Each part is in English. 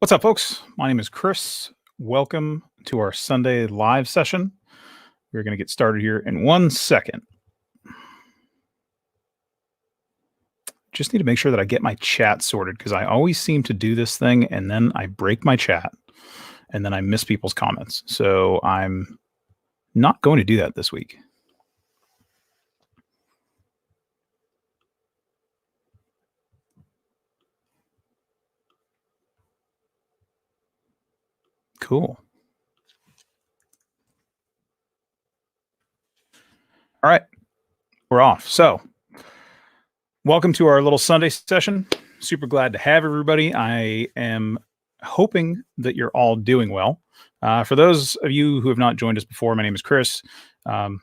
What's up, folks? My name is Chris. Welcome to our Sunday live session. We're going to get started here in 1 second. Just need to make sure that I get my chat sorted because I always seem to do this thing and then I break my chat and then I miss people's comments. So I'm not going to do that this week. Cool. All right, we're off. So welcome to our little Sunday session. Super glad to have everybody. I am hoping that you're all doing well. For those of you who have not joined us before, my name is Chris. Kind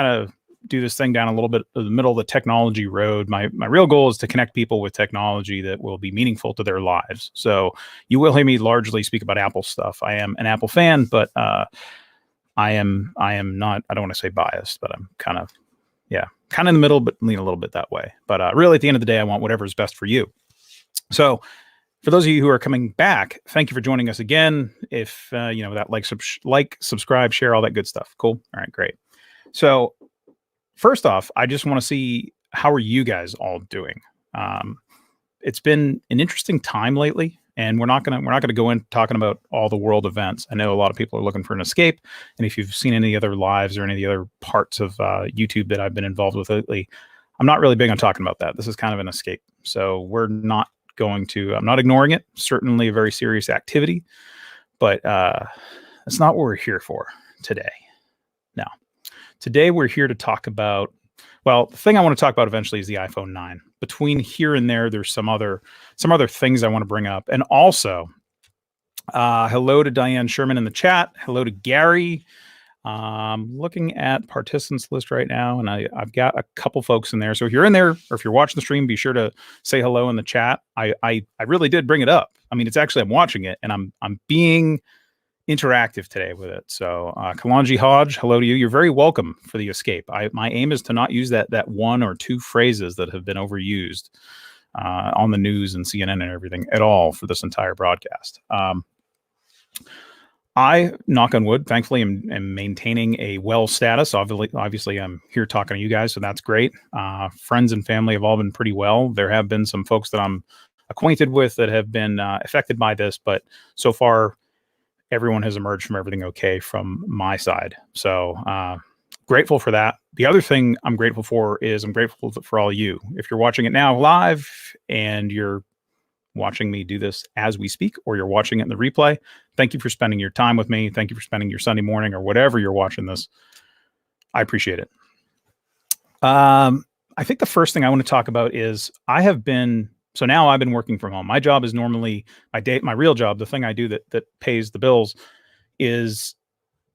of do this thing down a little bit of the middle of the technology road. My real goal is to connect people with technology that will be meaningful to their lives. So you will hear me largely speak about Apple stuff. I am an Apple fan, but I am not, I don't want to say biased, but I'm kind of in the middle, but lean a little bit that way. But really, at the end of the day, I want whatever is best for you. So for those of you who are coming back, thank you for joining us again. If, that subscribe, share, all that good stuff. Cool. All right, great. So first off, I just want to see, how are you guys all doing? It's been an interesting time lately. And we're not gonna go in talking about all the world events. I know a lot of people are looking for an escape. And if you've seen any other lives or any of the other parts of YouTube that I've been involved with lately, I'm not really big on talking about that. This is kind of an escape. So I'm not ignoring it. Certainly a very serious activity, but that's not what we're here for today. Now, today we're here to talk about, well, the thing I want to talk about eventually is the iPhone 9. Between here and there's some other things I want to bring up. And also, hello to Diane Sherman in the chat. Hello to Gary. Looking at participants list right now, and I've got a couple folks in there. So if you're in there or if you're watching the stream, be sure to say hello in the chat. I really did bring it up. I mean, it's actually, I'm watching it and I'm being interactive today with it. So Kalanji Hodge, hello to you. You're very welcome for the escape. My aim is to not use that one or two phrases that have been overused on the news and CNN and everything at all for this entire broadcast. I, knock on wood, thankfully am maintaining a well status. Obviously, I'm here talking to you guys, so that's great. Friends and family have all been pretty well. There have been some folks that I'm acquainted with that have been affected by this, but so far, everyone has emerged from everything okay from my side. So grateful for that. The other thing I'm grateful for is I'm grateful for all you. If you're watching it now live and you're watching me do this as we speak, or you're watching it in the replay, thank you for spending your time with me. Thank you for spending your Sunday morning or whatever you're watching this. I appreciate it. I think the first thing I want to talk about is so now I've been working from home. My job is normally my real job. The thing I do that pays the bills is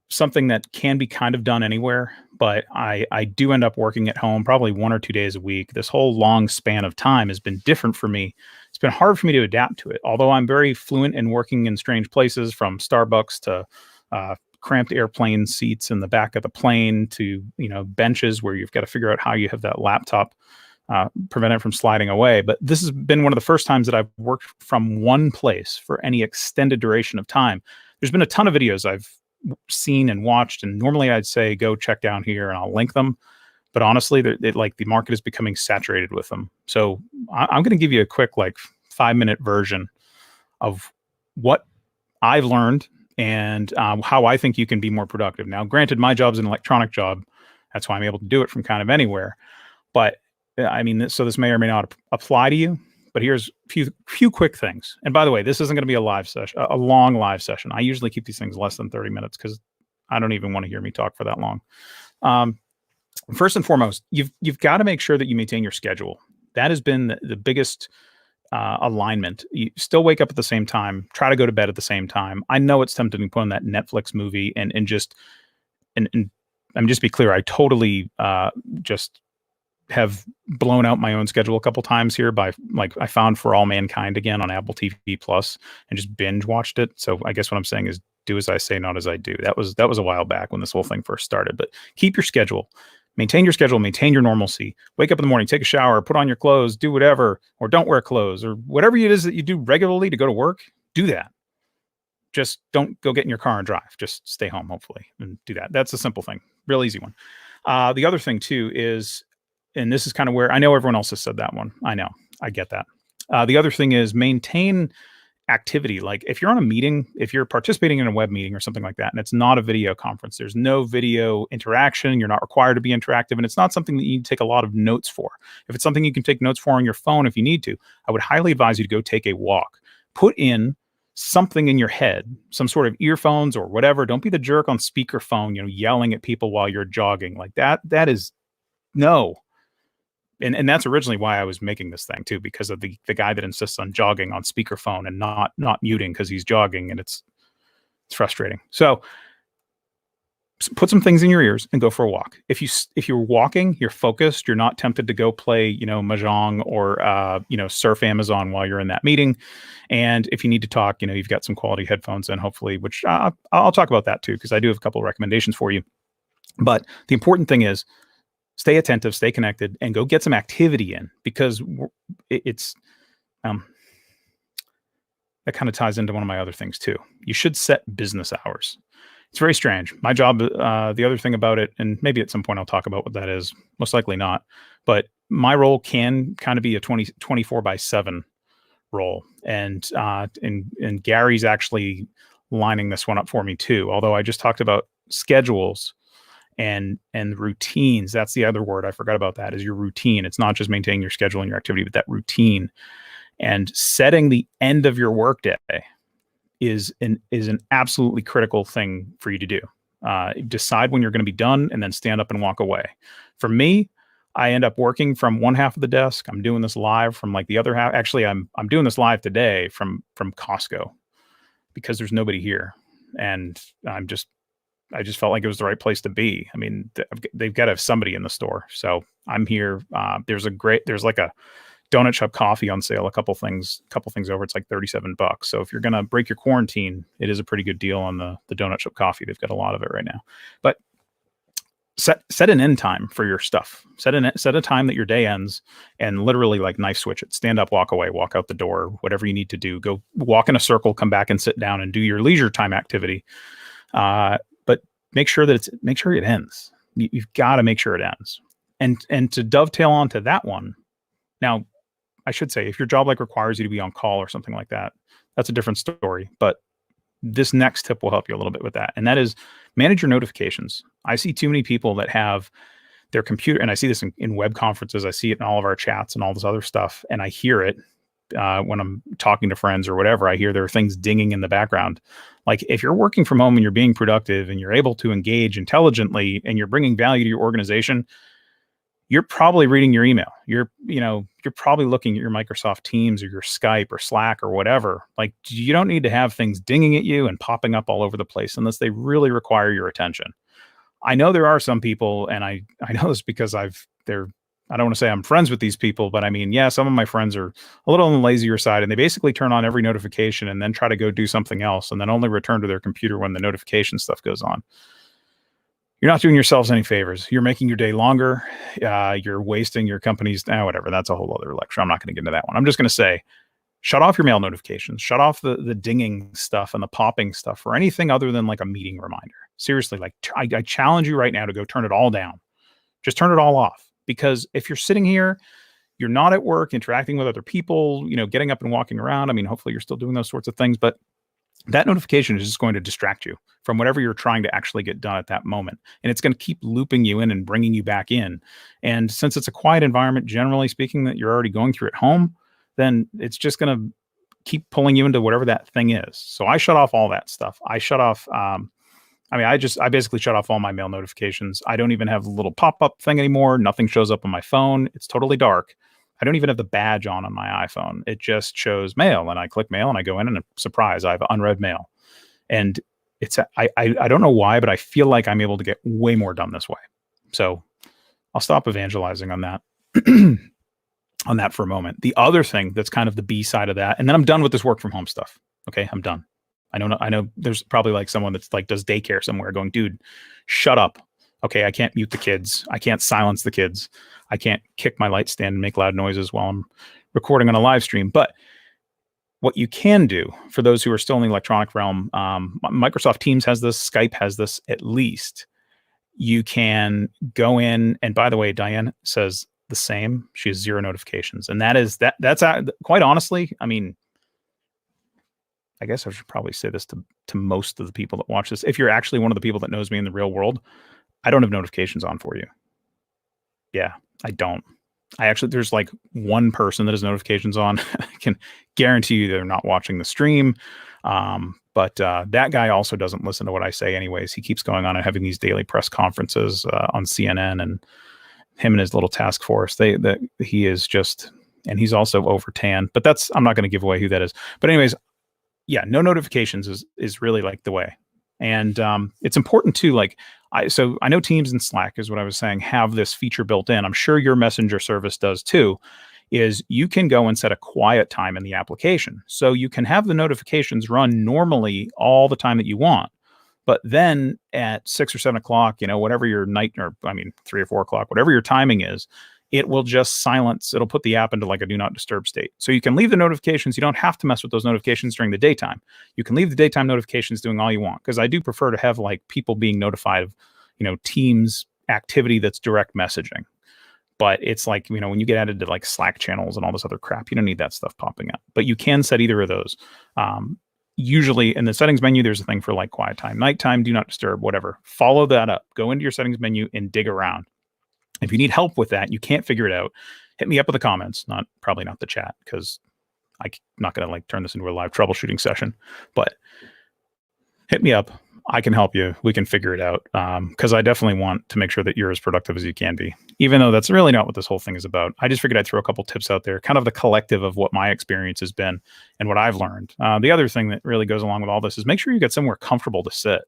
something that can be kind of done anywhere, but I do end up working at home probably 1 or 2 days a week. This whole long span of time has been different for me. It's been hard for me to adapt to it. Although I'm very fluent in working in strange places, from Starbucks to cramped airplane seats in the back of the plane to benches where you've got to figure out how you have that laptop prevent it from sliding away. But this has been one of the first times that I've worked from one place for any extended duration of time. There's been a ton of videos I've seen and watched, and normally I'd say go check down here and I'll link them. But honestly, the market is becoming saturated with them. So I'm going to give you a quick 5-minute version of what I've learned and how I think you can be more productive. Now, granted, my job's an electronic job. That's why I'm able to do it from kind of anywhere. But I mean, so this may or may not apply to you, but here's a few quick things. And by the way, this isn't going to be a live session, a long live session. I usually keep these things less than 30 minutes because I don't even want to hear me talk for that long. First and foremost, you've got to make sure that you maintain your schedule. That has been the biggest alignment. You still wake up at the same time, try to go to bed at the same time. I know it's tempting to put on that Netflix movie and just be clear. I totally just have blown out my own schedule a couple times here by I found For All Mankind again on Apple TV Plus and just binge watched it. So I guess what I'm saying is do as I say, not as I do. That was a while back when this whole thing first started, but keep your schedule, maintain your schedule, maintain your normalcy, wake up in the morning, take a shower, put on your clothes, do whatever, or don't wear clothes or whatever it is that you do regularly to go to work, do that. just don't go get in your car and drive. Just stay home, hopefully, and do that. That's a simple thing, real easy one. The other thing too is, and this is kind of where I know everyone else has said that one. I know, I get that. The other thing is maintain activity. Like if you're on a meeting, if you're participating in a web meeting or something like that, and it's not a video conference, there's no video interaction. You're not required to be interactive, and it's not something that you take a lot of notes for. If it's something you can take notes for on your phone, if you need to, I would highly advise you to go take a walk. Put in something in your head, some sort of earphones or whatever. Don't be the jerk on speakerphone, yelling at people while you're jogging like that. That is no. And that's originally why I was making this thing too, because of the guy that insists on jogging on speakerphone and not muting because he's jogging, and it's frustrating. So put some things in your ears and go for a walk. If you're walking, you're focused, you're not tempted to go play, mahjong or surf Amazon while you're in that meeting. And if you need to talk, you've got some quality headphones in, hopefully, which I'll talk about that too, because I do have a couple of recommendations for you. But the important thing is stay attentive, stay connected, and go get some activity in, because it's that kind of ties into one of my other things too. You should set business hours. It's very strange. My job, the other thing about it, and maybe at some point I'll talk about what that is, most likely not, but my role can kind of be a 24/7 role. And Gary's actually lining this one up for me too. Although I just talked about schedules and routines. That's the other word I forgot about. That is your routine. It's not just maintaining your schedule and your activity, but that routine, and setting the end of your workday is an absolutely critical thing for you to do. Decide when you're going to be done and then stand up and walk away. For me, I end up working from one half of the desk. I'm doing this live from like the other half. Actually, I'm doing this live today from Costco because there's nobody here. And I just felt like it was the right place to be. I mean, they've got to have somebody in the store. So I'm here. There's like a donut shop coffee on sale, a couple things over. It's like $37. So if you're going to break your quarantine, it is a pretty good deal on the donut shop coffee. They've got a lot of it right now. But set an end time for your stuff. Set a time that your day ends, and literally like knife switch it. Stand up, walk away, walk out the door, whatever you need to do. Go walk in a circle, come back and sit down and do your leisure time activity. But make sure it ends. You've got to make sure it ends. And to dovetail onto that one, now I should say, if your job requires you to be on call or something like that, that's a different story. But this next tip will help you a little bit with that. And that is manage your notifications. I see too many people that have their computer, and I see this in web conferences. I see it in all of our chats and all this other stuff. And I hear it when I'm talking to friends or whatever. I hear there are things dinging in the background. Like if you're working from home and you're being productive and you're able to engage intelligently and you're bringing value to your organization, you're probably reading your email. You're probably looking at your Microsoft Teams or your Skype or Slack or whatever. Like, you don't need to have things dinging at you and popping up all over the place unless they really require your attention. I know there are some people, and I know this because I don't want to say I'm friends with these people, but I mean, yeah, some of my friends are a little on the lazier side, and they basically turn on every notification and then try to go do something else and then only return to their computer when the notification stuff goes on. You're not doing yourselves any favors. You're making your day longer. You're wasting your company's, whatever. That's a whole other lecture. I'm not going to get into that one. I'm just going to say, shut off your mail notifications. Shut off the dinging stuff and the popping stuff for anything other than like a meeting reminder. Seriously, like I challenge you right now to go turn it all down. Just turn it all off. Because if you're sitting here, you're not at work, interacting with other people, getting up and walking around. I mean, hopefully you're still doing those sorts of things, but that notification is just going to distract you from whatever you're trying to actually get done at that moment. And it's going to keep looping you in and bringing you back in. And since it's a quiet environment, generally speaking, that you're already going through at home, then it's just going to keep pulling you into whatever that thing is. So I shut off all that stuff. I shut off, I basically shut off all my mail notifications. I don't even have a little pop-up thing anymore. Nothing shows up on my phone. It's totally dark. I don't even have the badge on my iPhone. It just shows mail, and I click mail and I go in and surprise, I have unread mail. And I don't know why, but I feel like I'm able to get way more done this way. So I'll stop evangelizing on that, on that for a moment. The other thing that's kind of the B side of that, and then I'm done with this work from home stuff. Okay. I'm done. I know there's probably like someone that's like does daycare somewhere going, dude, shut up. Okay, I can't mute the kids. I can't silence the kids. I can't kick my light stand and make loud noises while I'm recording on a live stream. But What you can do for those who are still in the electronic realm, Microsoft Teams has this, Skype has this at least. You can go in, and by the way, Diane says the same. She has 0 notifications, and that's quite honestly, I mean, I guess I should probably say this to most of the people that watch this. If you're actually one of the people that knows me in the real world, I don't have notifications on for you. Yeah, I don't. There's like one person that has notifications on. I can guarantee you they're not watching the stream. But that guy also doesn't listen to what I say anyways. He keeps going on and having these daily press conferences on CNN, and him and his little task force. He is just, and he's also over tan. But I'm not going to give away who that is. But anyways, yeah, no notifications is really like the way. And it's important too. Like I know Teams and Slack is what I was saying have this feature built in. I'm sure your messenger service does too. Is you can go and set a quiet time in the application. So you can have the notifications run normally all the time that you want. But then at 6 or 7 o'clock, whatever your 3 or 4 o'clock, whatever your timing is, it will just silence. It'll put the app into like a do not disturb state. So you can leave the notifications. You don't have to mess with those notifications during the daytime. You can leave the daytime notifications doing all you want, because I do prefer to have like people being notified of, Teams activity that's direct messaging. But it's like, when you get added to like Slack channels and all this other crap, you don't need that stuff popping up. But you can set either of those. Usually in the settings menu, there's a thing for like quiet time, nighttime, do not disturb, whatever. Follow that up. Go into your settings menu and dig around. If you need help with that, you can't figure it out, hit me up with the comments, probably not the chat, because I'm not going to like turn this into a live troubleshooting session. But hit me up. I can help you. We can figure it out, because I definitely want to make sure that you're as productive as you can be, even though that's really not what this whole thing is about. I just figured I'd throw a couple tips out there, kind of the collective of what my experience has been and what I've learned. The other thing that really goes along with all this is make sure you get somewhere comfortable to sit,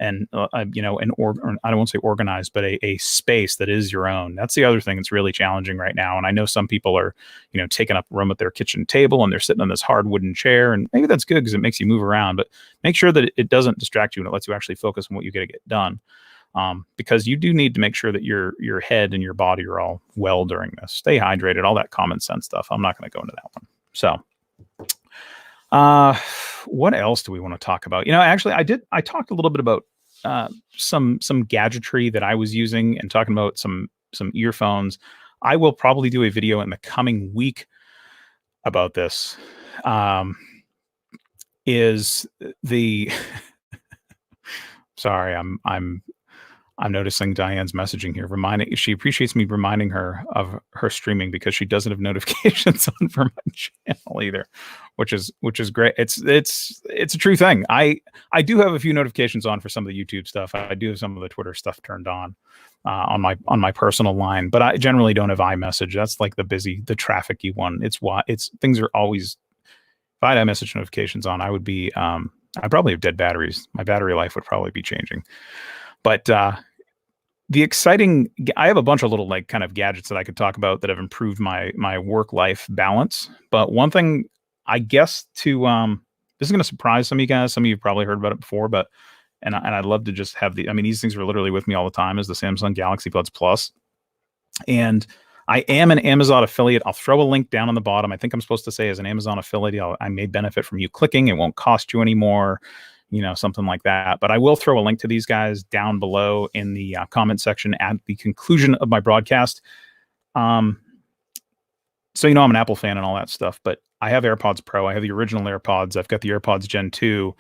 and I don't want to say organized, but a space that is your own. That's the other thing that's really challenging right now. And I know some people are, taking up room at their kitchen table and they're sitting on this hard wooden chair, and maybe that's good because it makes you move around, but make sure that it doesn't distract you and it lets you actually focus on what you got to get done. Because you do need to make sure that your head and your body are all well during this. Stay hydrated, all that common sense stuff. I'm not going to go into that one. So, what else do we want to talk about? Actually, I talked a little bit about some gadgetry that I was using, and talking about some earphones. I will probably do a video in the coming week about this. Is the sorry, I'm noticing Diane's messaging here. She appreciates me reminding her of her streaming because she doesn't have notifications on for my channel either, which is great. It's a true thing. I do have a few notifications on for some of the YouTube stuff. I do have some of the Twitter stuff turned on my personal line, but I generally don't have iMessage. That's like the trafficy one. Things are always. If I had iMessage notifications on, I would be. I probably have dead batteries. My battery life would probably be changing, but. I have a bunch of little like kind of gadgets that I could talk about that have improved my work-life balance. But one thing, I guess, this is going to surprise some of you guys. Some of you have probably heard about it before, and I'd love to just have these things are literally with me all the time, is the Samsung Galaxy Buds Plus. And I am an Amazon affiliate. I'll throw a link down on the bottom. I think I'm supposed to say as an Amazon affiliate, I may benefit from you clicking. It won't cost you anymore. Something like that. But I will throw a link to these guys down below in the comment section at the conclusion of my broadcast. So I'm an Apple fan and all that stuff, but I have AirPods Pro. I have the original AirPods. I've got the AirPods Gen 2.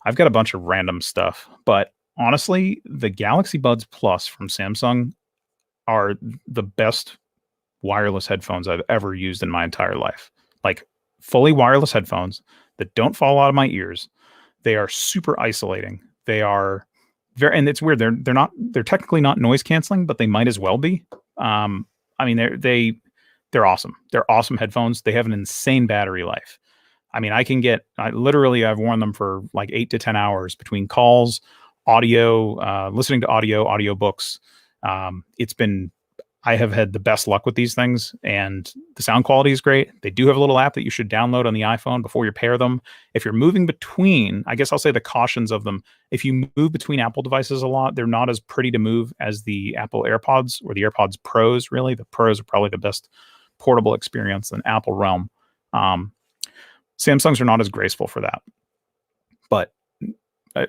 I've got a bunch of random stuff. But honestly, the Galaxy Buds Plus from Samsung are the best wireless headphones I've ever used in my entire life. Like fully wireless headphones that don't fall out of my ears. They are super isolating. They are and it's weird. They're technically not noise canceling, but they might as well be. They're awesome. They're awesome headphones. They have an insane battery life. I've worn them for like 8 to 10 hours between calls, audio, listening to audio books. I have had the best luck with these things, and the sound quality is great. They do have a little app that you should download on the iPhone before you pair them. If you're moving between, I guess I'll say the cautions of them. If you move between Apple devices a lot, they're not as pretty to move as the Apple AirPods or the AirPods Pros, really. The Pros are probably the best portable experience in Apple realm. Samsungs are not as graceful for that, but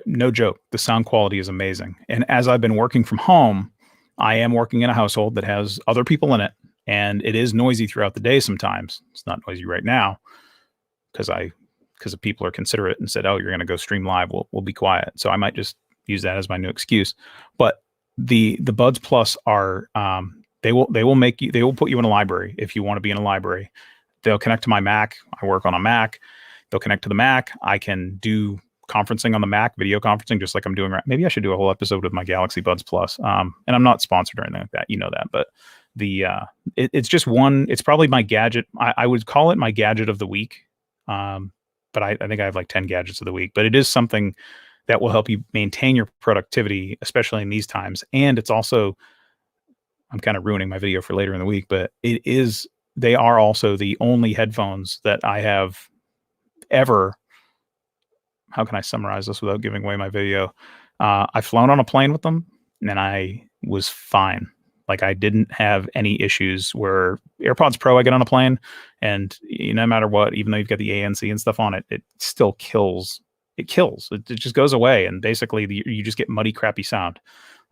no joke, the sound quality is amazing. And as I've been working from home, I am working in a household that has other people in it, and it is noisy throughout the day sometimes. It's not noisy right now because the people are considerate and said, "Oh, you're going to go stream live. We'll be quiet." So I might just use that as my new excuse. But the Buds Plus are they will put you in a library if you want to be in a library. They'll connect to my Mac. I work on a Mac. They'll connect to the Mac. I can do conferencing on the Mac, video conferencing, just like I'm doing right. Maybe I should do a whole episode with my Galaxy Buds Plus. And I'm not sponsored or anything like that. You know that, but it's just one. It's probably my gadget. I would call it my gadget of the week. But I think I have like 10 gadgets of the week. But it is something that will help you maintain your productivity, especially in these times. And it's also, I'm kind of ruining my video for later in the week, but they are also the only headphones that I have ever. How can I summarize this without giving away my video? I've flown on a plane with them and I was fine. Like I didn't have any issues where AirPods Pro, I get on a plane and no matter what, even though you've got the ANC and stuff on it, it still kills. It kills. It just goes away. And basically you just get muddy, crappy sound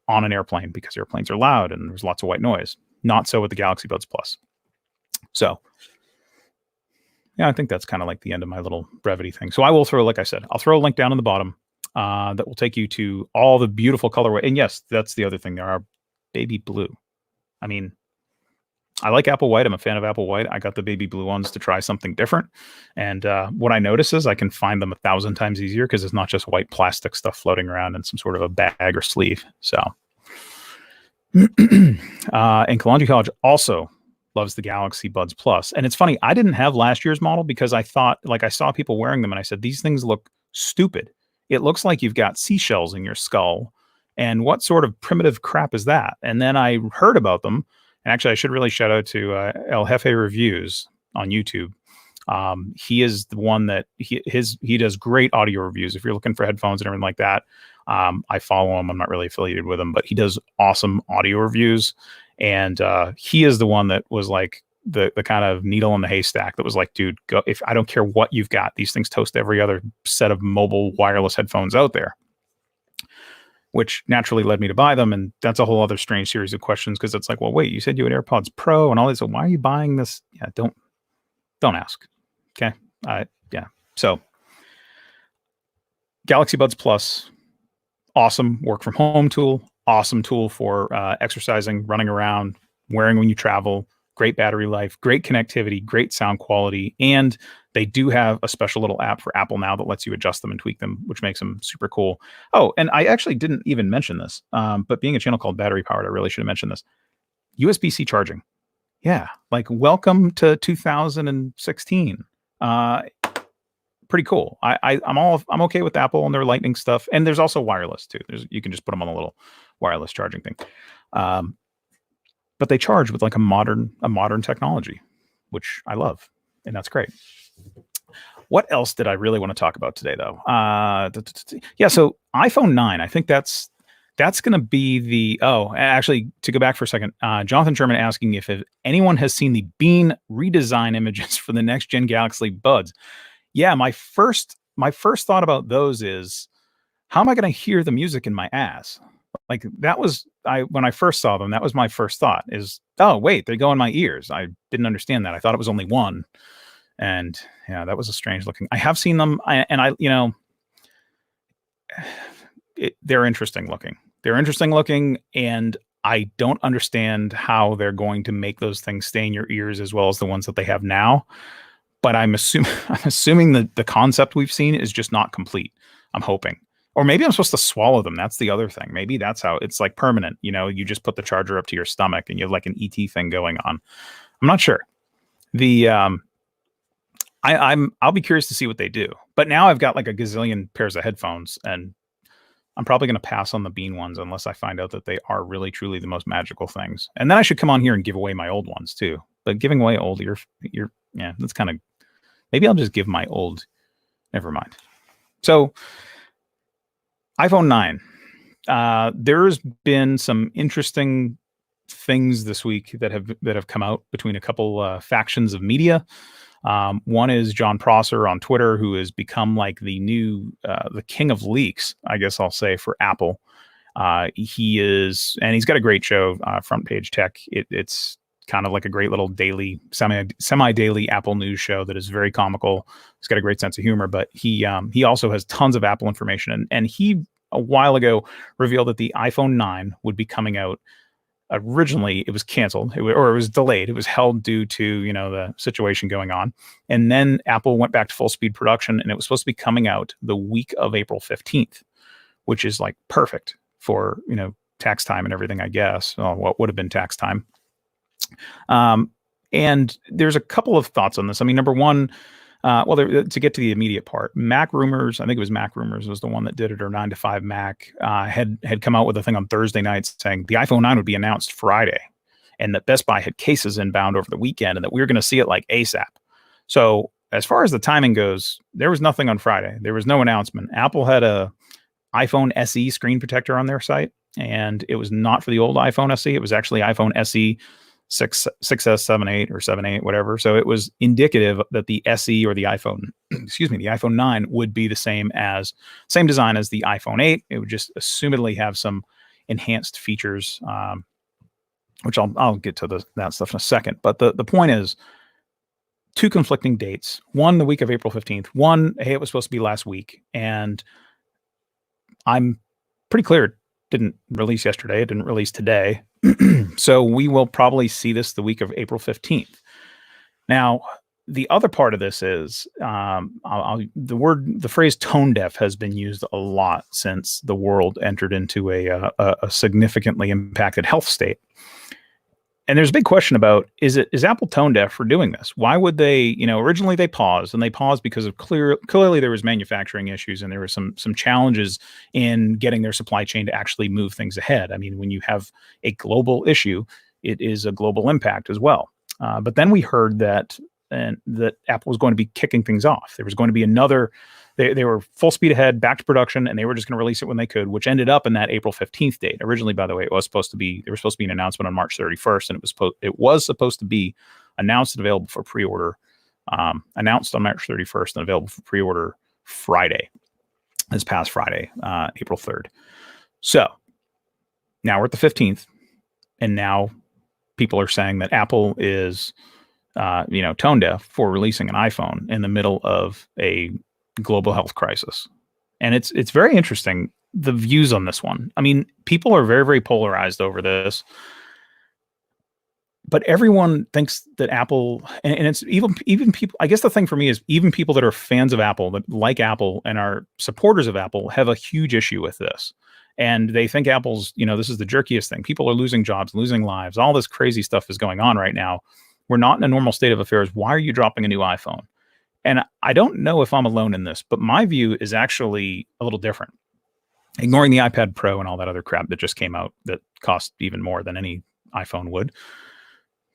on an airplane because airplanes are loud and there's lots of white noise. Not so with the Galaxy Buds Plus. So yeah, I think that's kind of like the end of my little brevity thing. So I will throw, like I said, I'll throw a link down in the bottom that will take you to all the beautiful colorway. And yes, that's the other thing. There are baby blue. I mean, I like Apple White. I'm a fan of Apple White. I got the baby blue ones to try something different. And what I notice is I can find them 1,000 times easier because it's not just white plastic stuff floating around in some sort of a bag or sleeve. So, and Kalonji College also loves the Galaxy Buds Plus. And it's funny, I didn't have last year's model because I thought, like I saw people wearing them and I said, these things look stupid. It looks like you've got seashells in your skull. And what sort of primitive crap is that? And then I heard about them. And actually, I should really shout out to El Jefe Reviews on YouTube. He is the one that he does great audio reviews. If you're looking for headphones and everything like that, I follow him. I'm not really affiliated with him, but he does awesome audio reviews. And he is the one that was like the kind of needle in the haystack that was like, dude, go, if I don't care what you've got, these things toast every other set of mobile wireless headphones out there, which naturally led me to buy them. And that's a whole other strange series of questions because it's like, well, wait, you said you had AirPods Pro and all this. So why are you buying this? Yeah, don't ask. Okay. Yeah. So Galaxy Buds Plus, awesome work from home tool, awesome tool for exercising, running around, wearing when you travel, great battery life, great connectivity, great sound quality. And they do have a special little app for Apple now that lets you adjust them and tweak them, which makes them super cool. Oh, and I actually didn't even mention this, but being a channel called Battery Powered, I really should have mentioned this. USB-C charging. Yeah, like welcome to 2016. Pretty cool. I'm okay with Apple and their Lightning stuff, and there's also wireless too. You can just put them on a little wireless charging thing, but they charge with like a modern technology, which I love, and that's great. What else did I really want to talk about today, though? Yeah, so iPhone 9. I think that's going to be the. Oh, actually, to go back for a second, Jonathan Sherman asking if anyone has seen the Bean redesign images for the next gen Galaxy Buds. Yeah, my first thought about those is, how am I going to hear the music in my ass? Like that was when I first saw them, that was my first thought is, oh wait, they go in my ears. I didn't understand that. I thought it was only one. And yeah, that was a strange looking. I have seen them they're interesting looking. They're interesting looking, and I don't understand how they're going to make those things stay in your ears as well as the ones that they have now. But I'm assuming that the concept we've seen is just not complete. I'm hoping. Or maybe I'm supposed to swallow them. That's the other thing. Maybe that's how it's like permanent. You just put the charger up to your stomach and you have like an ET thing going on. I'm not sure. I'll be curious to see what they do. But now I've got like a gazillion pairs of headphones, and I'm probably going to pass on the Bean ones unless I find out that they are really truly the most magical things. And then I should come on here and give away my old ones too. But giving away old, yeah, that's kind of. Maybe I'll just give my old. Never mind. So, iPhone 9. There's been some interesting things this week that have come out between a couple factions of media. One is John Prosser on Twitter, who has become like the king of leaks, I guess I'll say, for Apple. He is, and he's got a great show, Front Page Tech. It's kind of like a great little daily, semi daily Apple news show that is very comical. He's got a great sense of humor, but he also has tons of Apple information. And he a while ago revealed that the iPhone 9 would be coming out. Originally, it was canceled, or it was delayed. It was held due to the situation going on, and then Apple went back to full speed production, and it was supposed to be coming out the week of April 15th, which is like perfect for tax time and everything, I guess. What would have been tax time. And there's a couple of thoughts on this. I mean, number one, to get to the immediate part, Mac Rumors, I think it was Mac Rumors was the one that did it, or 9 to 5 Mac, had come out with a thing on Thursday night saying the iPhone 9 would be announced Friday, and that Best Buy had cases inbound over the weekend, and that we were going to see it like ASAP. So as far as the timing goes, there was nothing on Friday. There was no announcement. Apple had a iPhone SE screen protector on their site, and it was not for the old iPhone SE. It was actually iPhone SE 6S, 7.8 or 7.8, whatever. So it was indicative that the SE or the iPhone, excuse me, the iPhone 9 would be the same design as the iPhone 8. It would just assumedly have some enhanced features, which I'll get to that stuff in a second. But the point is, two conflicting dates. One, the week of April 15th. One, hey, it was supposed to be last week. And I'm pretty clear it didn't release yesterday. It didn't release today. So we will probably see this the week of April 15th. Now, the other part of this is the phrase tone deaf has been used a lot since the world entered into a significantly impacted health state. And there's a big question about, is Apple tone deaf for doing this? Why would they, originally they paused because of clearly there was manufacturing issues, and there were some challenges in getting their supply chain to actually move things ahead. I mean, when you have a global issue, it is a global impact as well. But then we heard that Apple was going to be kicking things off. There was going to be they were full speed ahead, back to production, and they were just going to release it when they could, which ended up in that April 15th date. Originally, by the way, there was supposed to be an announcement on March 31st, and it was supposed to be announced and available for pre-order, announced on March 31st and available for pre-order this past Friday, April 3rd. So now we're at the 15th, and now people are saying that Apple is, tone deaf for releasing an iPhone in the middle of a global health crisis. And it's very interesting, the views on this one. I mean, people are very, very polarized over this, but everyone thinks that Apple, and it's even people, I guess the thing for me is even people that are fans of Apple, that like Apple and are supporters of Apple, have a huge issue with this. And they think Apple's, this is the jerkiest thing. People are losing jobs, losing lives. All this crazy stuff is going on right now. We're not in a normal state of affairs. Why are you dropping a new iPhone? And I don't know if I'm alone in this, but my view is actually a little different. Ignoring the iPad Pro and all that other crap that just came out that cost even more than any iPhone would,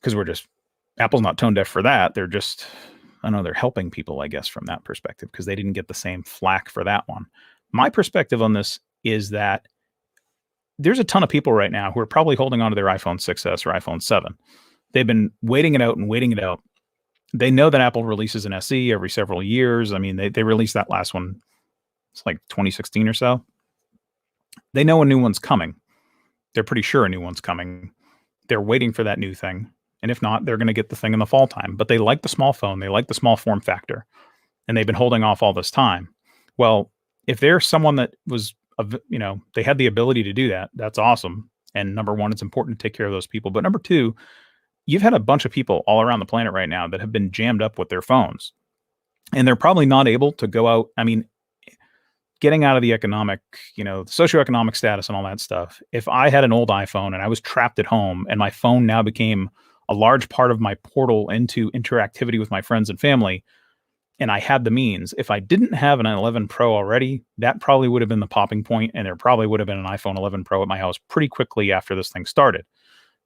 because Apple's not tone deaf for that. They're just, I don't know, they're helping people, I guess, from that perspective, because they didn't get the same flack for that one. My perspective on this is that there's a ton of people right now who are probably holding on to their iPhone 6S or iPhone 7. They've been waiting it out. They know that Apple releases an SE every several years. I mean, they released that last one, it's like 2016 or so. They know a new one's coming. They're pretty sure a new one's coming. They're waiting for that new thing. And if not, they're going to get the thing in the fall time. But they like the small phone. They like the small form factor. And they've been holding off all this time. Well, if there's someone that was, they had the ability to do that, that's awesome. And number one, it's important to take care of those people. But number two, you've had a bunch of people all around the planet right now that have been jammed up with their phones, and they're probably not able to go out. I mean, getting out of the economic, socioeconomic status and all that stuff. If I had an old iPhone and I was trapped at home and my phone now became a large part of my portal into interactivity with my friends and family, and I had the means, if I didn't have an 11 Pro already, that probably would have been the popping point, and there probably would have been an iPhone 11 Pro at my house pretty quickly after this thing started.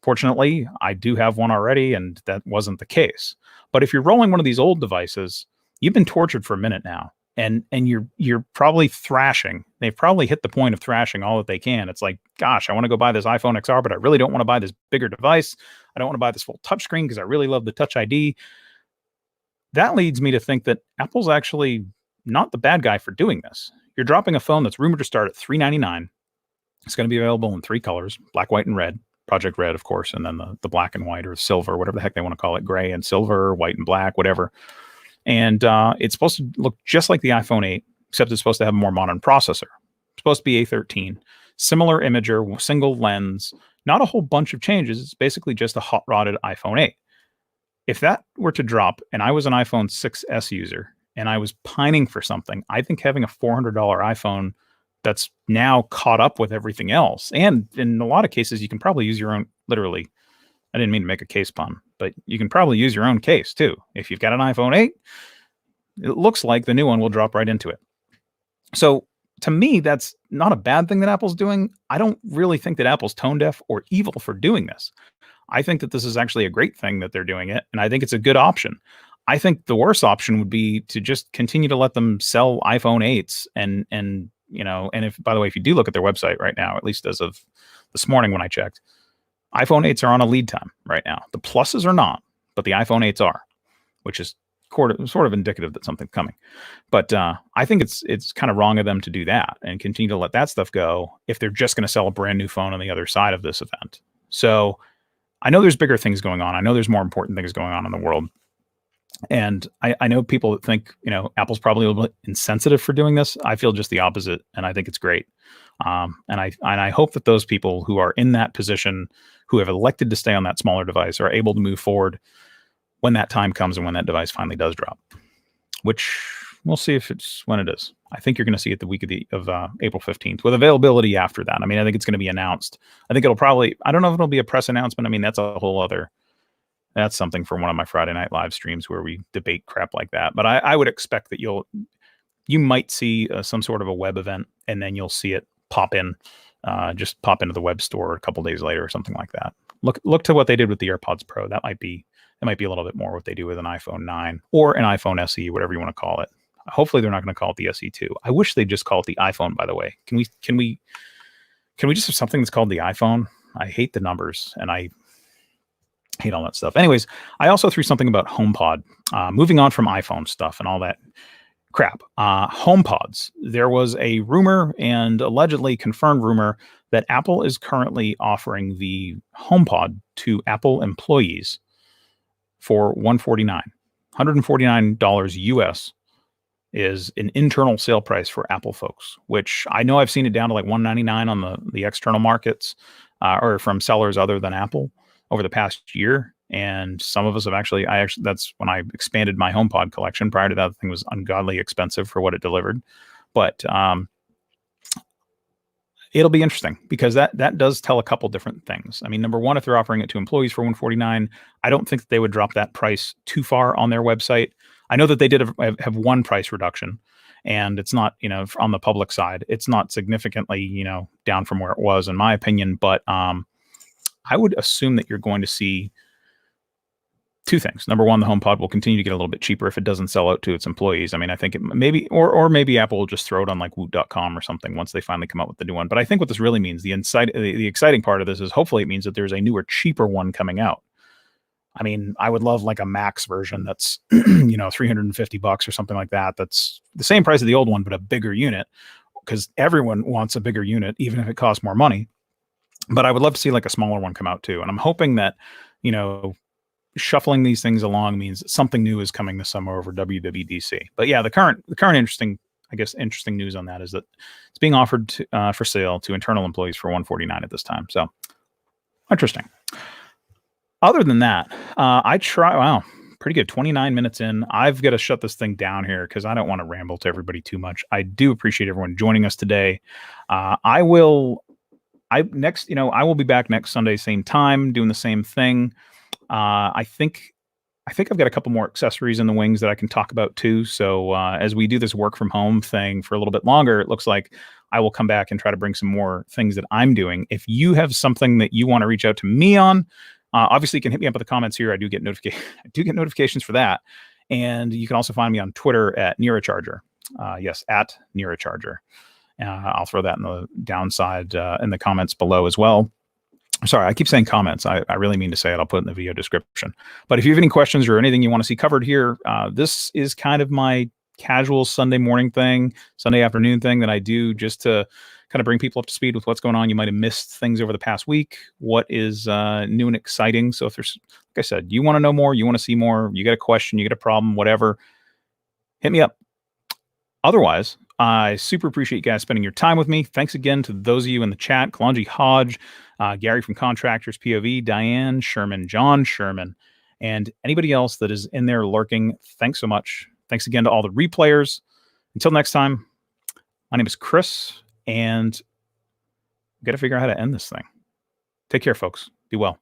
Fortunately, I do have one already, and that wasn't the case. But if you're rolling one of these old devices, you've been tortured for a minute now, and you're probably thrashing. They've probably hit the point of thrashing all that they can. It's like, gosh, I want to go buy this iPhone XR, but I really don't want to buy this bigger device. I don't want to buy this full touchscreen because I really love the Touch ID. That leads me to think that Apple's actually not the bad guy for doing this. You're dropping a phone that's rumored to start at $399. It's going to be available in three colors: black, white, and red. Project Red, of course, and then the black and white, or silver, whatever the heck they want to call it, gray and silver, white and black, whatever. And it's supposed to look just like the iPhone 8, except it's supposed to have a more modern processor. It's supposed to be A13. Similar imager, single lens, not a whole bunch of changes. It's basically just a hot-rodded iPhone 8. If that were to drop and I was an iPhone 6S user and I was pining for something, I think having a $400 iPhone that's now caught up with everything else, and in a lot of cases, you can probably use your own, literally, I didn't mean to make a case pun, but you can probably use your own case too. If you've got an iPhone 8, it looks like the new one will drop right into it. So to me, that's not a bad thing that Apple's doing. I don't really think that Apple's tone deaf or evil for doing this. I think that this is actually a great thing that they're doing it, and I think it's a good option. I think the worst option would be to just continue to let them sell iPhone 8s and and if, by the way, if you do look at their website right now, at least as of this morning when I checked, iPhone 8s are on a lead time right now. The pluses are not, but the iPhone 8s are, which is sort of indicative that something's coming. But I think it's kind of wrong of them to do that and continue to let that stuff go if they're just going to sell a brand new phone on the other side of this event. So I know there's bigger things going on. I know there's more important things going on in the world. And I know people that think, Apple's probably a little bit insensitive for doing this. I feel just the opposite, and I think it's great. And I hope that those people who are in that position, who have elected to stay on that smaller device, are able to move forward when that time comes and when that device finally does drop. Which we'll see if it's when it is. I think you're going to see it the week of April 15th, with availability after that. I mean, I think it's going to be announced. I think it'll probably, I don't know if it'll be a press announcement. I mean, that's something for one of my Friday night live streams where we debate crap like that. But I would expect that you might see some sort of a web event, and then you'll see it just pop into the web store a couple days later or something like that. Look to what they did with the AirPods Pro. That might be a little bit more what they do with an iPhone 9 or an iPhone SE, whatever you want to call it. Hopefully they're not going to call it the SE2. I wish they'd just call it the iPhone, by the way. Can we just have something that's called the iPhone? I hate the numbers, and I hate all that stuff. Anyways, I also threw something about HomePod. Moving on from iPhone stuff and all that crap. HomePods. There was a rumor, and allegedly confirmed rumor, that Apple is currently offering the HomePod to Apple employees for $149 US is an internal sale price for Apple folks, which I know I've seen it down to like $199 on the external markets or from sellers other than Apple over the past year. And some of us have that's when I expanded my HomePod collection. Prior to that, the thing was ungodly expensive for what it delivered. But it'll be interesting because that does tell a couple different things. I mean, number one, if they're offering it to employees for $149, I don't think that they would drop that price too far on their website. I know that they did have one price reduction, and it's not, on the public side, it's not significantly, down from where it was, in my opinion. But I would assume that you're going to see two things. Number one, the HomePod will continue to get a little bit cheaper if it doesn't sell out to its employees. I mean, I think it maybe, or maybe Apple will just throw it on like Woot.com or something once they finally come out with the new one. But I think what this really means, the exciting part of this is hopefully it means that there's a newer, cheaper one coming out. I mean, I would love like a Max version that's, $350 or something like that. That's the same price of the old one, but a bigger unit, because everyone wants a bigger unit, even if it costs more money. But I would love to see like a smaller one come out too. And I'm hoping that, shuffling these things along means that something new is coming this summer over WWDC. But yeah, the current interesting news on that is that it's being offered for sale to internal employees for $149 at this time. So interesting. Other than that, pretty good. 29 minutes in. Will got to shut this thing down here because I don't want to ramble to everybody too much. I do appreciate everyone joining us today. I will be back next Sunday, same time, doing the same thing. I think I've got a couple more accessories in the wings that I can talk about too. So as we do this work from home thing for a little bit longer, it looks like I will come back and try to bring some more things that I'm doing. If you have something that you want to reach out to me on, obviously you can hit me up in the comments here. I do get notifications for that. And you can also find me on Twitter at Neurocharger. Yes, at Neurocharger. I'll throw that in the downside in the comments below as well. Sorry, I keep saying comments. I really mean to say it. I'll put it in the video description. But if you have any questions or anything you want to see covered here, this is kind of my casual Sunday morning thing, Sunday afternoon thing that I do just to kind of bring people up to speed with what's going on. You might have missed things over the past week. What is new and exciting? So if there's, like I said, you want to know more, you want to see more, you got a question, you got a problem, whatever, hit me up. Otherwise, I super appreciate you guys spending your time with me. Thanks again to those of you in the chat, Kalonji Hodge, Gary from Contractors POV, Diane, Sherman, John Sherman, and anybody else that is in there lurking. Thanks so much. Thanks again to all the replayers. Until next time, my name is Chris, and we got to figure out how to end this thing. Take care, folks. Be well.